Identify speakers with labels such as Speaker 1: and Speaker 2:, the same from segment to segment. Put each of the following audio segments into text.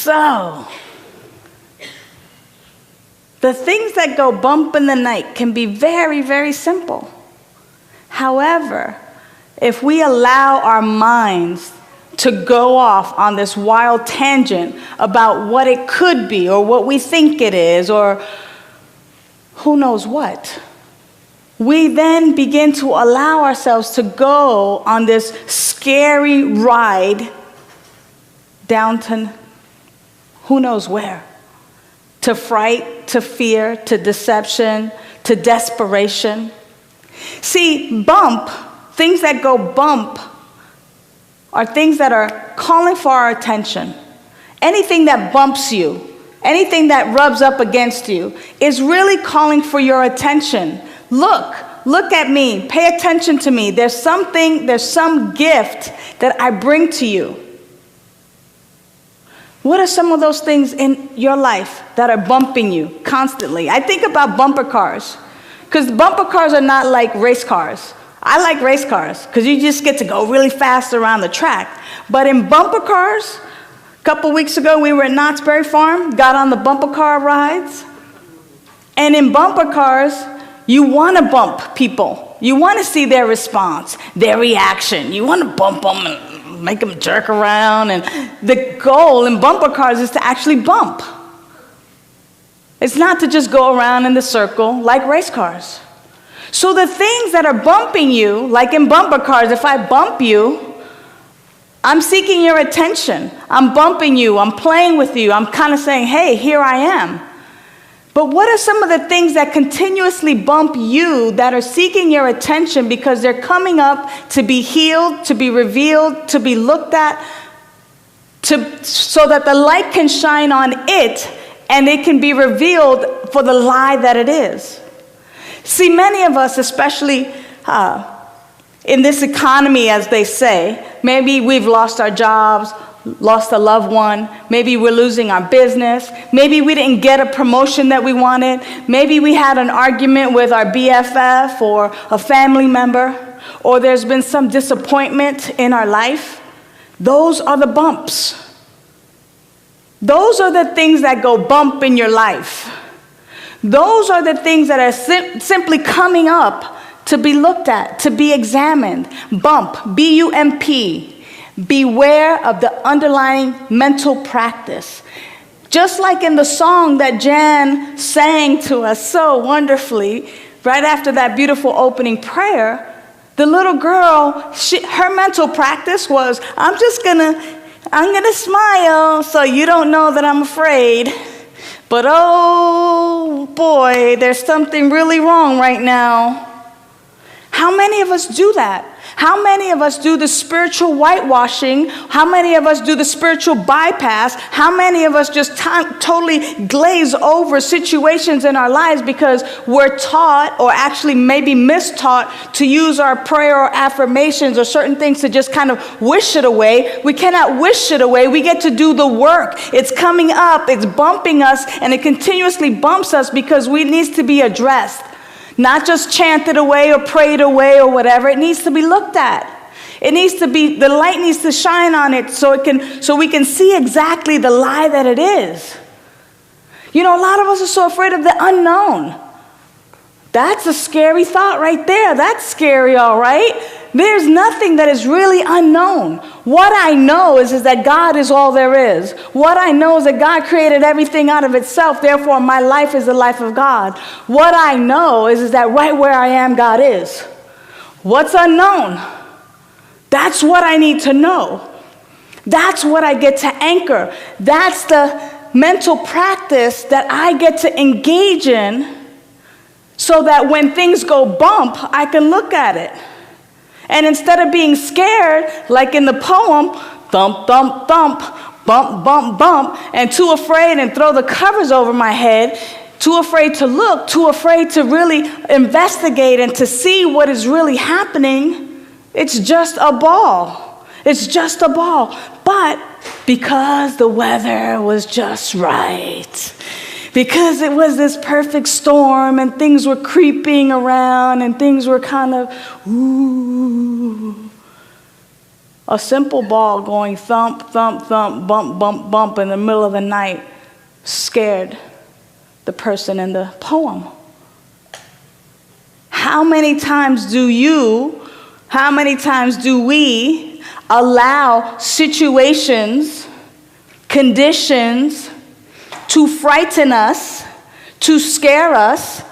Speaker 1: So, the things that go bump in the night can be very, very simple. However, if we allow our minds to go off on this wild tangent about what it could be or what we think it is or who knows what, we then begin to allow ourselves to go on this scary ride down to who knows where, to fright, to fear, to deception, to desperation. See, things that go bump are things that are calling for our attention. Anything that bumps you, anything that rubs up against you is really calling for your attention. Look at me, pay attention to me. There's some gift that I bring to you. What are some of those things in your life that are bumping you constantly? I think about bumper cars, because bumper cars are not like race cars. I like race cars, because you just get to go really fast around the track. But in bumper cars, a couple weeks ago we were at Knott's Berry Farm, got on the bumper car rides. And in bumper cars, you want to bump people. You want to see their response, their reaction. You want to bump them and make them jerk around. And the goal in bumper cars is to actually bump. It's not to just go around in the circle like race cars. So the things that are bumping you, like in bumper cars, if I bump you, I'm seeking your attention. I'm bumping you. I'm playing with you. I'm kind of saying, hey, here I am. But what are some of the things that continuously bump you that are seeking your attention because they're coming up to be healed, to be revealed, to be looked at, so that the light can shine on it and it can be revealed for the lie that it is? See, many of us, especially in this economy, as they say, maybe we've lost our jobs, lost a loved one, maybe we're losing our business, maybe we didn't get a promotion that we wanted, maybe we had an argument with our BFF or a family member, or there's been some disappointment in our life. Those are the bumps. Those are the things that go bump in your life. Those are the things that are simply coming up to be looked at, to be examined. Bump, B-U-M-P. Beware of the underlying mental practice. Just like in the song that Jan sang to us so wonderfully, right after that beautiful opening prayer, the little girl, her mental practice was, I'm gonna smile so you don't know that I'm afraid. But oh boy, there's something really wrong right now. How many of us do that? How many of us do the spiritual whitewashing? How many of us do the spiritual bypass? How many of us just totally glaze over situations in our lives because we're taught, or actually maybe mistaught, to use our prayer or affirmations or certain things to just kind of wish it away? We cannot wish it away. We get to do the work. It's coming up, it's bumping us, and it continuously bumps us because it needs to be addressed. Not just chanted away or prayed away or whatever. It needs to be looked at. It needs to be, the light needs to shine on it so we can see exactly the lie that it is. You know, a lot of us are so afraid of the unknown. That's a scary thought right there. That's scary, all right? There's nothing that is really unknown. What I know is that God is all there is. What I know is that God created everything out of itself. Therefore, my life is the life of God. What I know is that right where I am, God is. What's unknown? That's what I need to know. That's what I get to anchor. That's the mental practice that I get to engage in so that when things go bump, I can look at it. And instead of being scared, like in the poem, thump, thump, thump, bump, bump, bump, and too afraid and throw the covers over my head, too afraid to look, too afraid to really investigate and to see what is really happening, it's just a ball. It's just a ball. But because the weather was just right, because it was this perfect storm and things were creeping around and things were kind of, ooh, A simple ball going thump, thump, thump, bump, bump, bump in the middle of the night scared the person in the poem. How many times do we allow situations, conditions to frighten us, to scare us,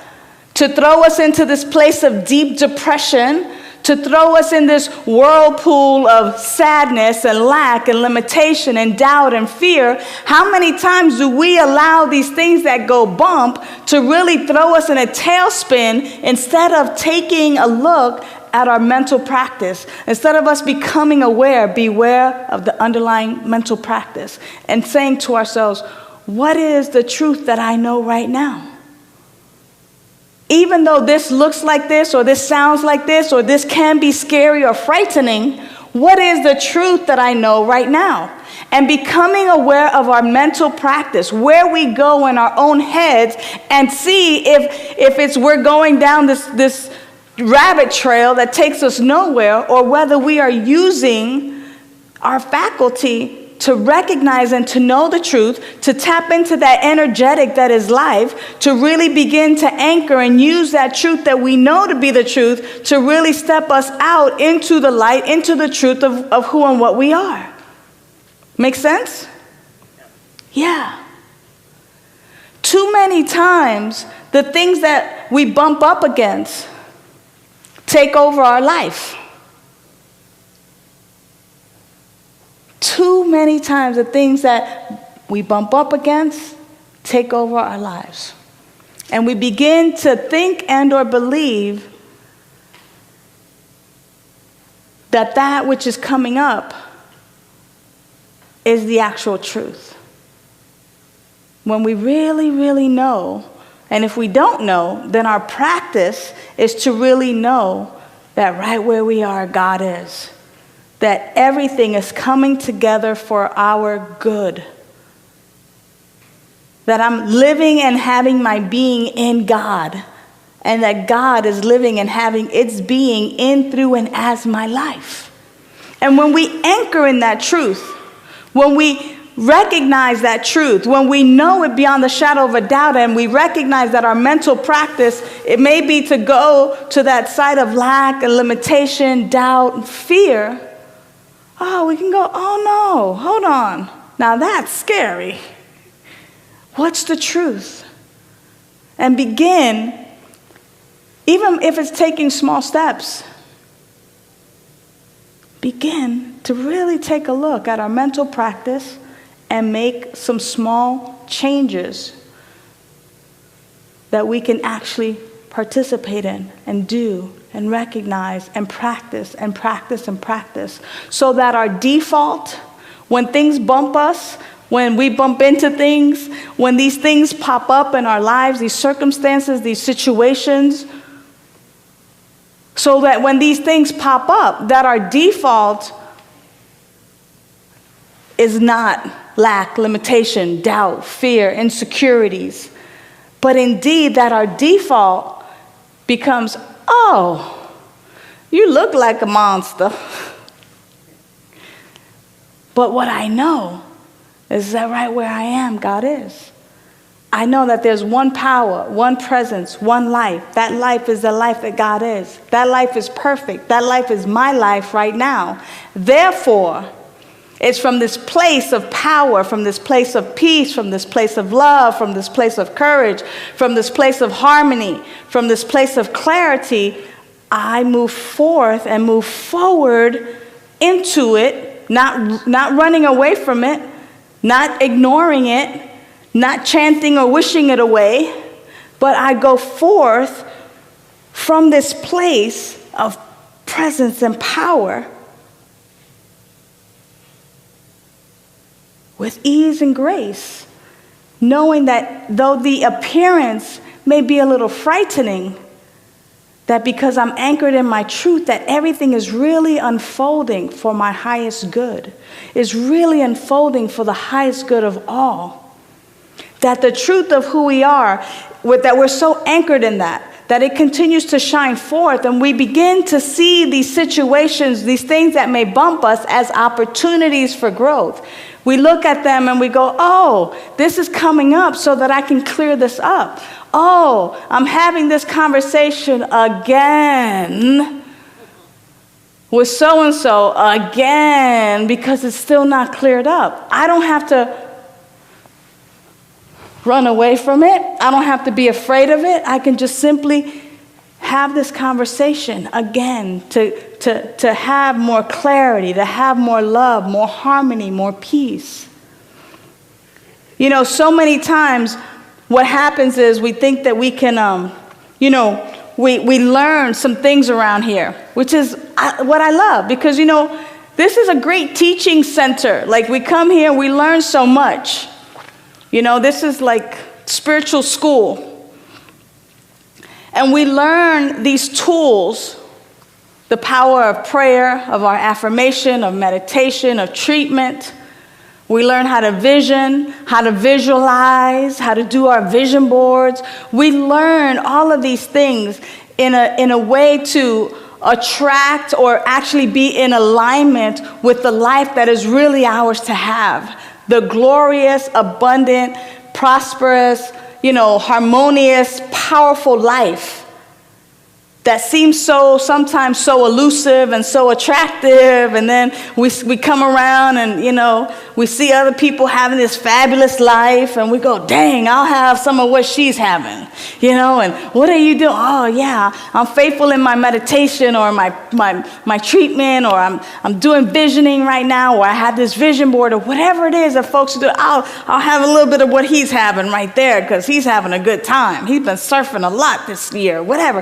Speaker 1: to throw us into this place of deep depression, to throw us in this whirlpool of sadness and lack and limitation and doubt and fear? How many times do we allow these things that go bump to really throw us in a tailspin instead of taking a look at our mental practice? Instead of us becoming beware of the underlying mental practice and saying to ourselves, what is the truth that I know right now? Even though this looks like this, or this sounds like this, or this can be scary or frightening, what is the truth that I know right now? And becoming aware of our mental practice, where we go in our own heads, and see if we're going down this rabbit trail that takes us nowhere, or whether we are using our faculty to recognize and to know the truth, to tap into that energetic that is life, to really begin to anchor and use that truth that we know to be the truth to really step us out into the light, into the truth of who and what we are. Make sense? Yeah. Too many times, the things that we bump up against take over our life. Too many times the things that we bump up against take over our lives. And we begin to think and or believe that which is coming up is the actual truth. When we really, really know, and if we don't know, then our practice is to really know that right where we are, God is. That everything is coming together for our good. That I'm living and having my being in God. And that God is living and having its being in, through, and as my life. And when we anchor in that truth, when we recognize that truth, when we know it beyond the shadow of a doubt, and we recognize that our mental practice, it may be to go to that side of lack and limitation, doubt, and fear. Oh, we can go, oh no, hold on. Now that's scary. What's the truth? And begin, even if it's taking small steps, begin to really take a look at our mental practice and make some small changes that we can actually participate in and do and recognize and practice and practice and practice, so that our default, when things bump us, when we bump into things, when these things pop up in our lives, these circumstances, these situations, so that when these things pop up, that our default is not lack, limitation, doubt, fear, insecurities, but indeed that our default becomes, oh, you look like a monster. But what I know is that right where I am, God is. I know that there's one power, one presence, one life. That life is the life that God is. That life is perfect. That life is my life right now. Therefore, it's from this place of power, from this place of peace, from this place of love, from this place of courage, from this place of harmony, from this place of clarity, I move forth and move forward into it, not running away from it, not ignoring it, not chanting or wishing it away, but I go forth from this place of presence and power with ease and grace, knowing that though the appearance may be a little frightening, that because I'm anchored in my truth, that everything is really unfolding for my highest good, is really unfolding for the highest good of all. That the truth of who we are, that we're so anchored in that that it continues to shine forth, and we begin to see these situations, these things that may bump us, as opportunities for growth. We look at them and we go, oh, this is coming up so that I can clear this up. Oh, I'm having this conversation again with so-and-so again because it's still not cleared up. I don't have to run away from it. I don't have to be afraid of it. I can just simply have this conversation again to have more clarity, to have more love, more harmony, more peace. You know, so many times what happens is we think that we can, we learn some things around here, which is what I love, because, this is a great teaching center. Like, we come here and we learn so much. This is like spiritual school. And we learn these tools, the power of prayer, of our affirmation, of meditation, of treatment. We learn how to vision, how to visualize, how to do our vision boards. We learn all of these things in a way to attract or actually be in alignment with the life that is really ours to have. The glorious, abundant, prosperous, harmonious, powerful life that seems sometimes so elusive and so attractive, and then we come around and, we see other people having this fabulous life, and we go, dang, I'll have some of what she's having, and what are you doing? Oh, yeah, I'm faithful in my meditation or my treatment, or I'm doing visioning right now, or I have this vision board, or whatever it is that folks do. I'll have a little bit of what he's having right there because he's having a good time. He's been surfing a lot this year, whatever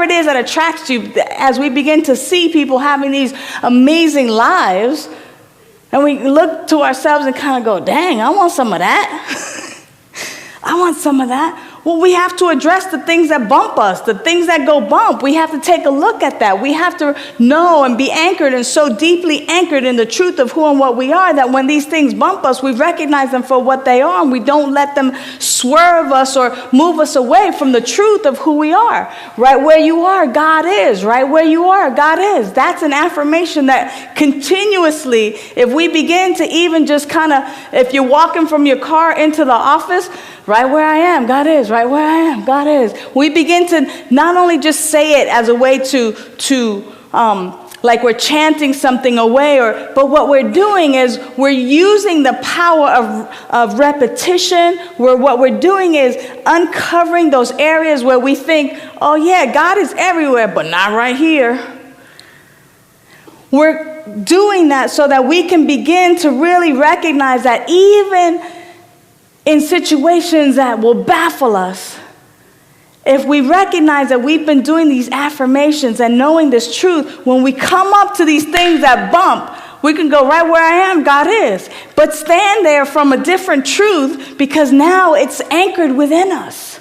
Speaker 1: it is that attracts you. As we begin to see people having these amazing lives, and we look to ourselves and kind of go, dang, I want some of that. I want some of that. Well, we have to address the things that bump us, the things that go bump. We have to take a look at that. We have to know and be anchored, and so deeply anchored in the truth of who and what we are, that when these things bump us, we recognize them for what they are, and we don't let them swerve us or move us away from the truth of who we are. Right where you are, God is. Right where you are, God is. That's an affirmation that continuously, if we begin to even just if you're walking from your car into the office, right where I am, God is. Right where I am, God is. We begin to not only just say it as a way to like we're chanting something away, but what we're doing is we're using the power of repetition, where what we're doing is uncovering those areas where we think, oh yeah, God is everywhere, but not right here. We're doing that so that we can begin to really recognize that even in situations that will baffle us, if we recognize that we've been doing these affirmations and knowing this truth, when we come up to these things that bump, we can go, right where I am, God is. But stand there from a different truth, because now it's anchored within us.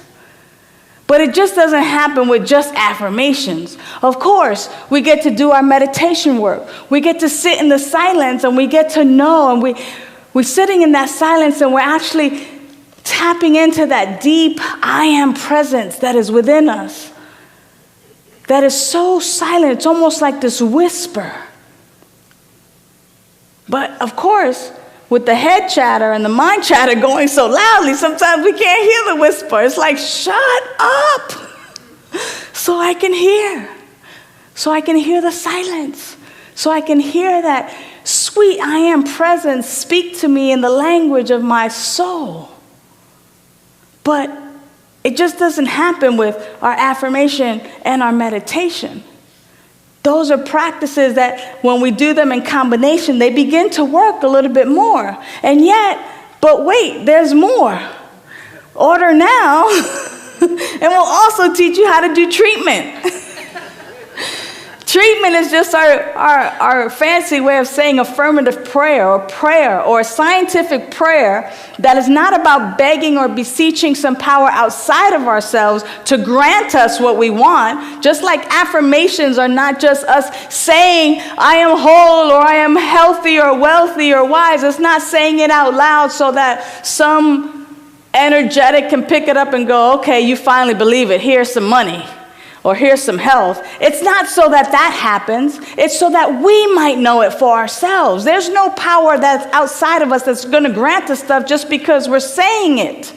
Speaker 1: But it just doesn't happen with just affirmations. Of course, we get to do our meditation work. We get to sit in the silence, and we get to know, and we're sitting in that silence, and we're actually tapping into that deep I am presence that is within us, that is so silent. It's almost like this whisper. But of course, with the head chatter and the mind chatter going so loudly, sometimes we can't hear the whisper. It's like, shut up so I can hear. So I can hear the silence. So I can hear that sweet I am presence speak to me in the language of my soul. But it just doesn't happen with our affirmation and our meditation. Those are practices that when we do them in combination, they begin to work a little bit more. And yet, but wait, there's more. Order now, and we'll also teach you how to do treatment. Treatment is just our fancy way of saying affirmative prayer or scientific prayer that is not about begging or beseeching some power outside of ourselves to grant us what we want. Just like affirmations are not just us saying, I am whole, or I am healthy, or wealthy, or wise. It's not saying it out loud so that some energetic can pick it up and go, okay, you finally believe it. Here's some money. Or here's some health. It's not so that that happens. It's so that we might know it for ourselves. There's no power that's outside of us that's going to grant us stuff just because we're saying it.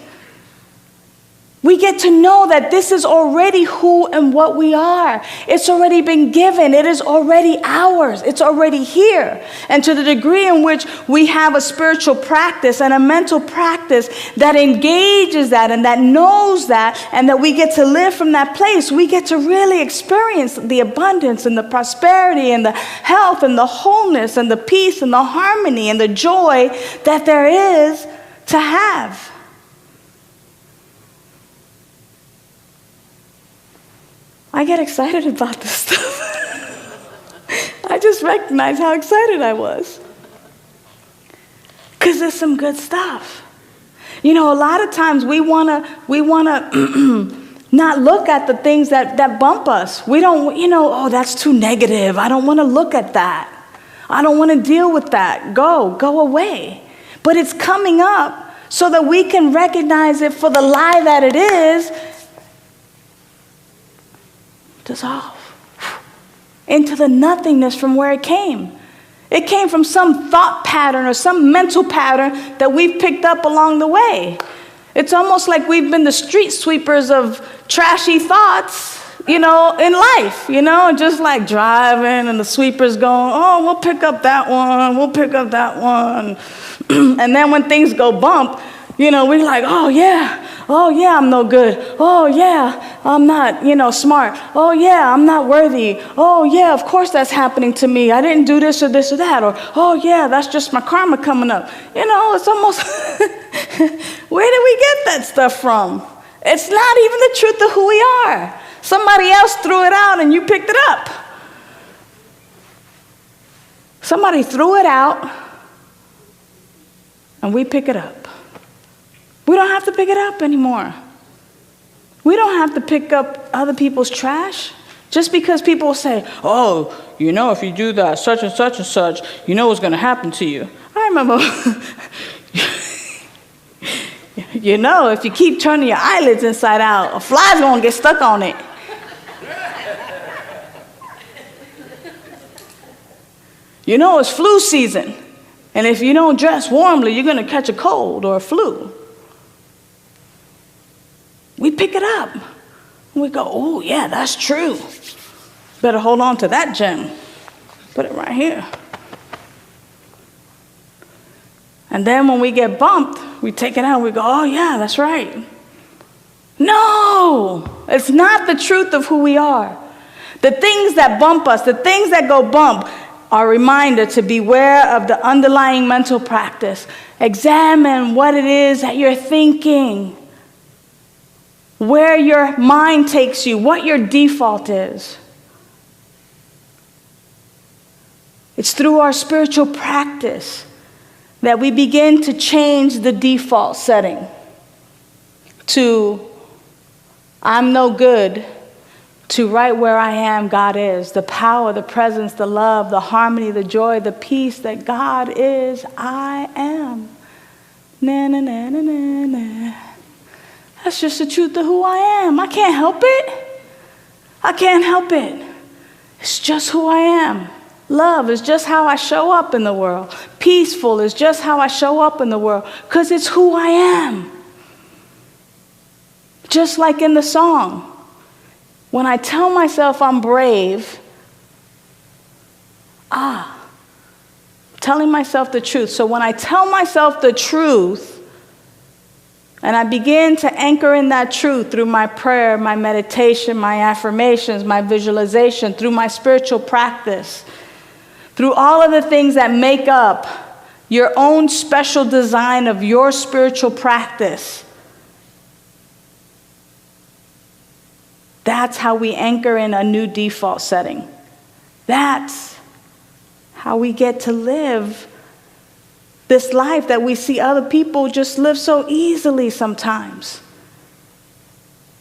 Speaker 1: We get to know that this is already who and what we are. It's already been given. It is already ours. It's already here. And to the degree in which we have a spiritual practice and a mental practice that engages that and that knows that and that we get to live from that place, we get to really experience the abundance and the prosperity and the health and the wholeness and the peace and the harmony and the joy that there is to have. I get excited about this stuff. I just recognize how excited I was. Because there's some good stuff. You know, a lot of times we wanna not look at the things that bump us. We don't, oh, that's too negative. I don't want to look at that. I don't want to deal with that. Go away. But it's coming up so that we can recognize it for the lie that it is. Dissolve into the nothingness from where it came. It came from some thought pattern or some mental pattern that we've picked up along the way. It's almost like we've been the street sweepers of trashy thoughts, in life, just like driving and the sweepers going, oh, we'll pick up that one, we'll pick up that one. And then when things go bump, we're like, oh yeah, I'm no good. Oh yeah, I'm not, smart. Oh yeah, I'm not worthy. Oh yeah, of course that's happening to me. I didn't do this or this or that. Or, oh yeah, that's just my karma coming up. It's almost, where did we get that stuff from? It's not even the truth of who we are. Somebody else threw it out and you picked it up. Somebody threw it out and we pick it up. We don't have to pick it up anymore. We don't have to pick up other people's trash. Just because people say, oh, if you do that, such and such and such, what's going to happen to you. I remember, if you keep turning your eyelids inside out, a fly's going to get stuck on it. It's flu season. And if you don't dress warmly, you're going to catch a cold or a flu. We pick it up. We go, oh, yeah, that's true. Better hold on to that gem. Put it right here. And then when we get bumped, we take it out and we go, oh, yeah, that's right. No, it's not the truth of who we are. The things that bump us, the things that go bump, are a reminder to beware of the underlying mental practice. Examine what it is that you're thinking. Where your mind takes you, what your default is. It's through our spiritual practice that we begin to change the default setting to I'm no good, to right where I am, God is. The power, the presence, the love, the harmony, the joy, the peace that God is, I am. Na na na na na na. That's just the truth of who I am. I can't help it. I can't help it. It's just who I am. Love is just how I show up in the world. Peaceful is just how I show up in the world because it's who I am. Just like in the song, when I tell myself I'm brave, telling myself the truth. So when I tell myself the truth, and I begin to anchor in that truth through my prayer, my meditation, my affirmations, my visualization, through my spiritual practice, through all of the things that make up your own special design of your spiritual practice. That's how we anchor in a new default setting. That's how we get to live this life that we see other people just live so easily sometimes.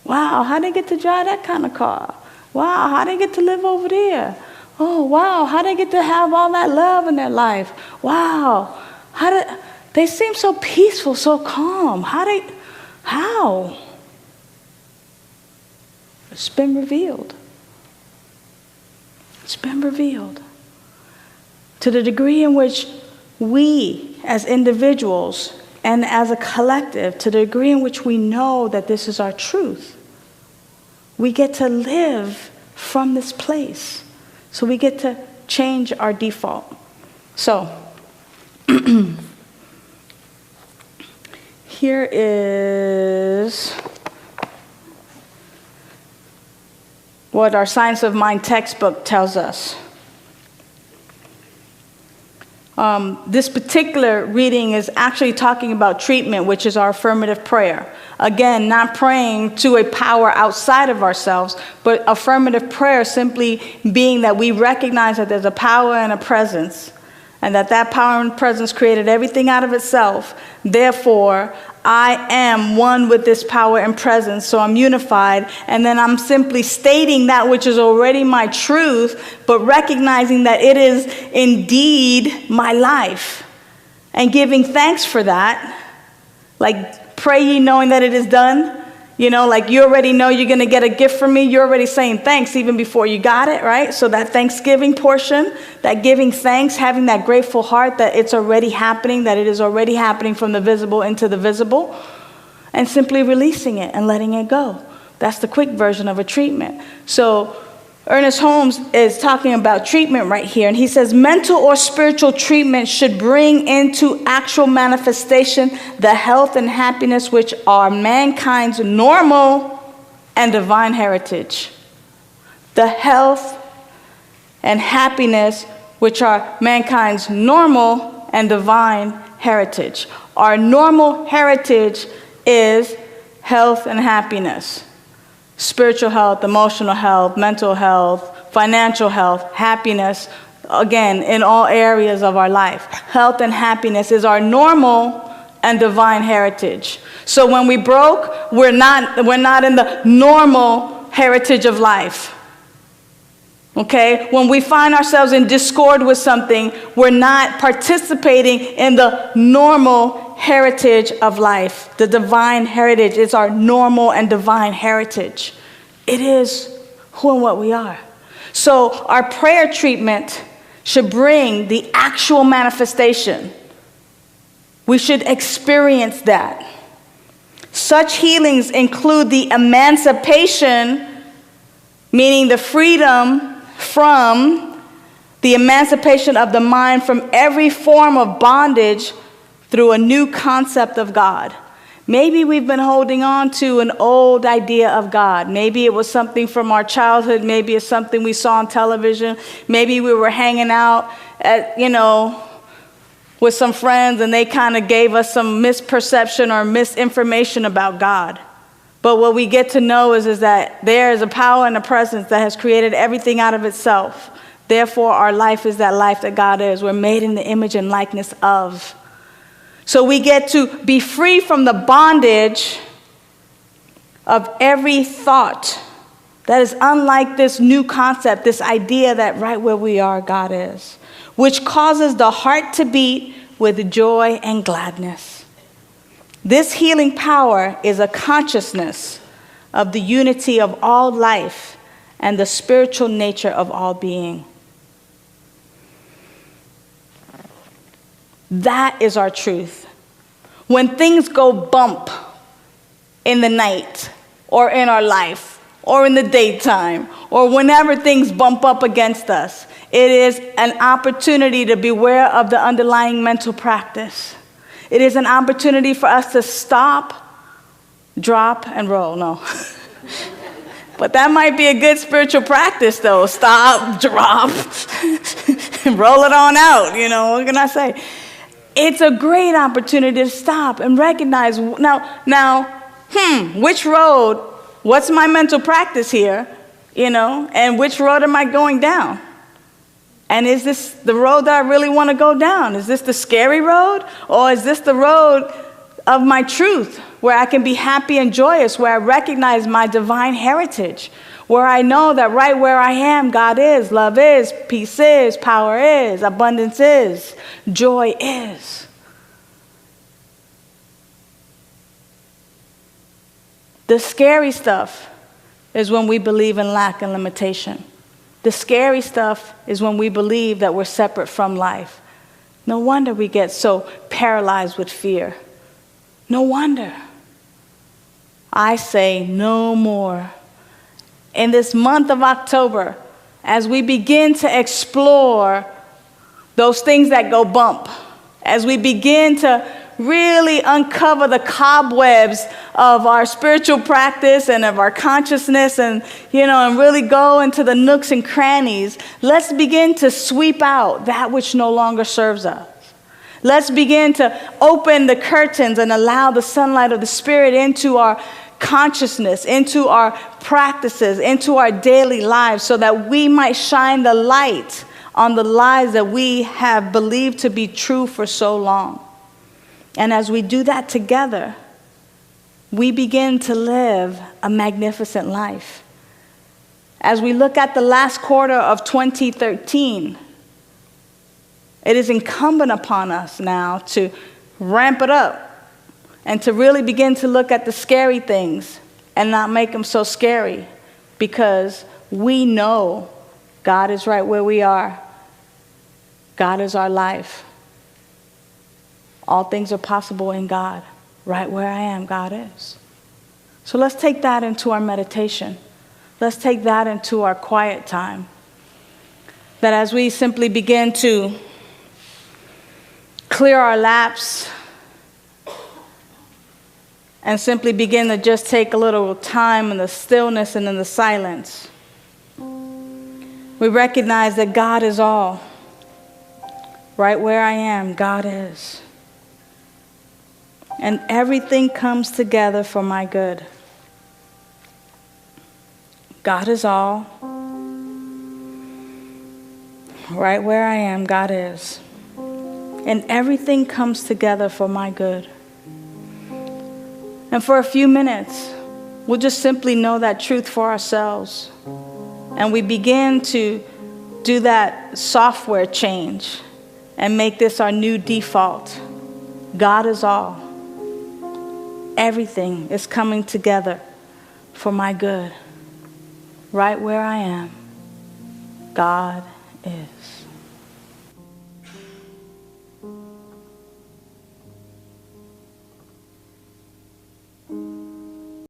Speaker 1: Wow, how'd they get to drive that kind of car? Wow, how'd they get to live over there? Oh, wow, how'd they get to have all that love in their life? Wow, they seem so peaceful, so calm. How? It's been revealed. It's been revealed. To the degree in which we, as individuals and as a collective, to the degree in which we know that this is our truth, we get to live from this place. So we get to change our default. So, here is what our Science of Mind textbook tells us. This particular reading is actually talking about treatment, which is our affirmative prayer. Again, not praying to a power outside of ourselves, but affirmative prayer simply being that we recognize that there's a power and a presence, and that power and presence created everything out of itself. Therefore, I am one with this power and presence, so I'm unified, and then I'm simply stating that which is already my truth, but recognizing that it is indeed my life, and giving thanks for that. Like, pray ye knowing that it is done. You know, like you already know you're going to get a gift from me. You're already saying thanks even before you got it, right? So that Thanksgiving portion, that giving thanks, having that grateful heart that it's already happening, that it is already happening from the visible into the visible, and simply releasing it and letting it go. That's the quick version of a treatment. So Ernest Holmes is talking about treatment right here, and he says mental or spiritual treatment should bring into actual manifestation the health and happiness which are mankind's normal and divine heritage. The health and happiness which are mankind's normal and divine heritage. Our normal heritage is health and happiness. Spiritual health, emotional health, mental health, financial health, happiness, again, in all areas of our life. Health and happiness is our normal and divine heritage. So when we broke, we're not in the normal heritage of life. Okay? When we find ourselves in discord with something, we're not participating in the normal heritage of life. The divine heritage is our normal and divine heritage. It is who and what we are. So our prayer treatment should bring the actual manifestation. We should experience that. Such healings include the emancipation, meaning the freedom from the emancipation of the mind from every form of bondage through a new concept of God. Maybe we've been holding on to an old idea of God. Maybe it was something from our childhood. Maybe it's something we saw on television. Maybe we were hanging out at, with some friends and they kind of gave us some misperception or misinformation about God. But what we get to know is that there is a power and a presence that has created everything out of itself. Therefore, our life is that life that God is. We're made in the image and likeness of. So we get to be free from the bondage of every thought that is unlike this new concept, this idea that right where we are, God is, which causes the heart to beat with joy and gladness. This healing power is a consciousness of the unity of all life and the spiritual nature of all being. That is our truth. When things go bump in the night or in our life or in the daytime or whenever things bump up against us, it is an opportunity to beware of the underlying mental practice. It is an opportunity for us to stop, drop, and roll. No. But that might be a good spiritual practice, though. Stop, drop, and roll it on out. What can I say? It's a great opportunity to stop and recognize, which road, what's my mental practice here, and which road am I going down? And is this the road that I really want to go down? Is this the scary road? Or is this the road of my truth, where I can be happy and joyous, where I recognize my divine heritage, where I know that right where I am, God is, love is, peace is, power is, abundance is, joy is. The scary stuff is when we believe in lack and limitation. The scary stuff is when we believe that we're separate from life. No wonder we get so paralyzed with fear. No wonder. I say no more. In this month of October, as we begin to explore those things that go bump, as we begin to really uncover the cobwebs of our spiritual practice and of our consciousness and really go into the nooks and crannies, let's begin to sweep out that which no longer serves us. Let's begin to open the curtains and allow the sunlight of the Spirit into our consciousness, into our practices, into our daily lives, so that we might shine the light on the lies that we have believed to be true for so long. And as we do that together, we begin to live a magnificent life. As we look at the last quarter of 2013, it is incumbent upon us now to ramp it up and to really begin to look at the scary things and not make them so scary, because we know God is right where we are. God is our life. All things are possible in God. Right where I am, God is. So let's take that into our meditation. Let's take that into our quiet time. That as we simply begin to clear our laps and simply begin to just take a little time in the stillness and in the silence, we recognize that God is all. Right where I am, God is. And everything comes together for my good. God is all. Right where I am, God is. And everything comes together for my good. And for a few minutes, we'll just simply know that truth for ourselves. And we begin to do that software change and make this our new default. God is all. Everything is coming together for my good. Right where I am, God is.